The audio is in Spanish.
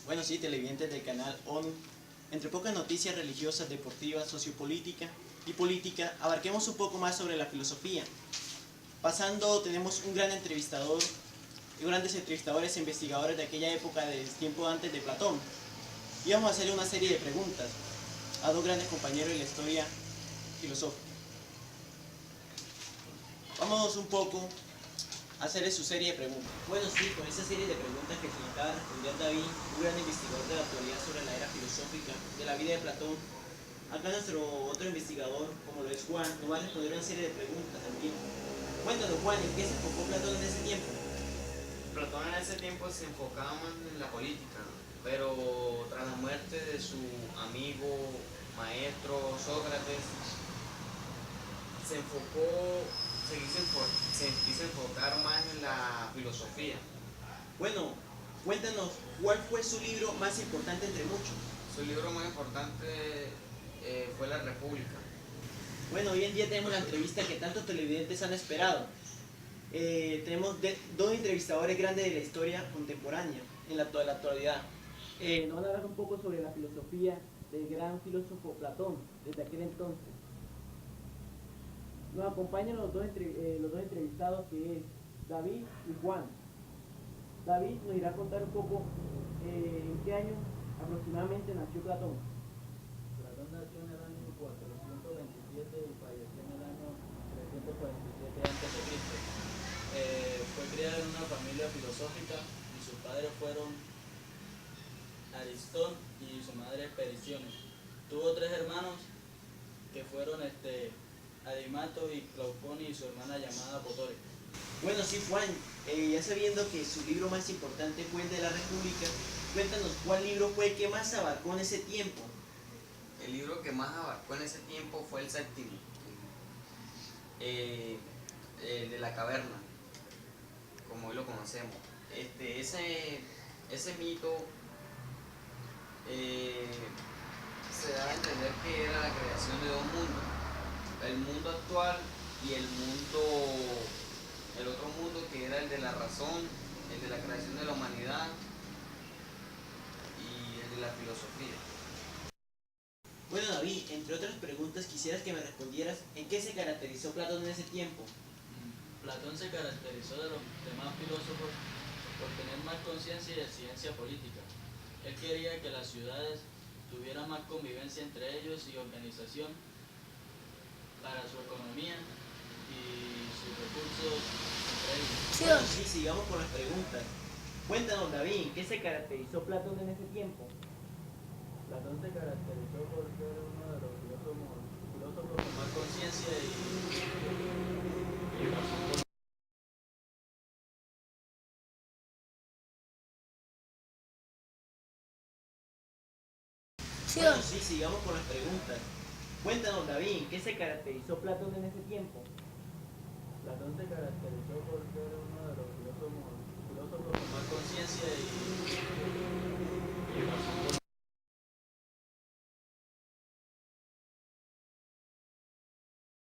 Bueno, sí, televidentes del canal ONU. Entre pocas noticias religiosas, deportivas, sociopolítica y política, abarquemos un poco más sobre la filosofía. Pasando, tenemos un gran entrevistador y grandes entrevistadores e investigadores de aquella época, del tiempo antes de Platón. Y vamos a hacerle una serie de preguntas a dos grandes compañeros de la historia filosófica. Vamos un poco a hacerle su serie de preguntas. Bueno, sí, con esa serie de preguntas que se nos acaba de responder David, un gran investigador de la actualidad sobre la era filosófica, de la vida de Platón. Acá nuestro otro investigador, como lo es Juan, nos va a responder una serie de preguntas también. Cuéntanos, Juan, ¿en qué se enfocó Platón en ese tiempo? Platón en ese tiempo se enfocaba más en la política, pero tras la muerte de su amigo, maestro Sócrates, se quiso enfocar más en la filosofía. Bueno, cuéntanos, ¿cuál fue su libro más importante entre muchos? Su libro más importante fue La República. Bueno, hoy en día tenemos la entrevista que tantos televidentes han esperado. Tenemos dos entrevistadores grandes de la historia contemporánea, en la actualidad. Nos van a hablar un poco sobre la filosofía del gran filósofo Platón, desde aquel entonces. Nos acompañan los dos entrevistados, que es David y Juan. David nos irá a contar un poco en qué año aproximadamente nació Platón. Platón nació en el año 427 y falleció en el año 347 a.C. Fue criado en una familia filosófica y sus padres fueron Aristón y su madre Periciones. Tuvo tres hermanos que fueron Adimato y Clauponi y su hermana llamada Potore. Bueno, sí, Juan, ya sabiendo que su libro más importante fue el de la República, cuéntanos cuál libro fue el que más abarcó en ese tiempo. El libro que más abarcó en ese tiempo fue el séptimo, el de la caverna, como hoy lo conocemos. Ese mito se da a entender que era la creación de dos mundos, el mundo actual y el otro mundo que era el de la razón, el de la creación de la humanidad y el de la filosofía. Bueno, David, entre otras preguntas, quisieras que me respondieras en qué se caracterizó Platón en ese tiempo. Platón se caracterizó de los demás filósofos por tener más conciencia de ciencia política. Él quería que las ciudades tuvieran más convivencia entre ellos y organización para su economía y sus recursos entre ellos. Bueno, sí, sigamos con las preguntas. Cuéntanos, David, ¿en qué se caracterizó Platón en ese tiempo? Platón se caracterizó por ser uno de los filósofos con más conciencia y razón. Bueno, sí, sigamos con las preguntas. Cuéntanos, David, ¿en qué se caracterizó Platón en ese tiempo? Platón se caracterizó por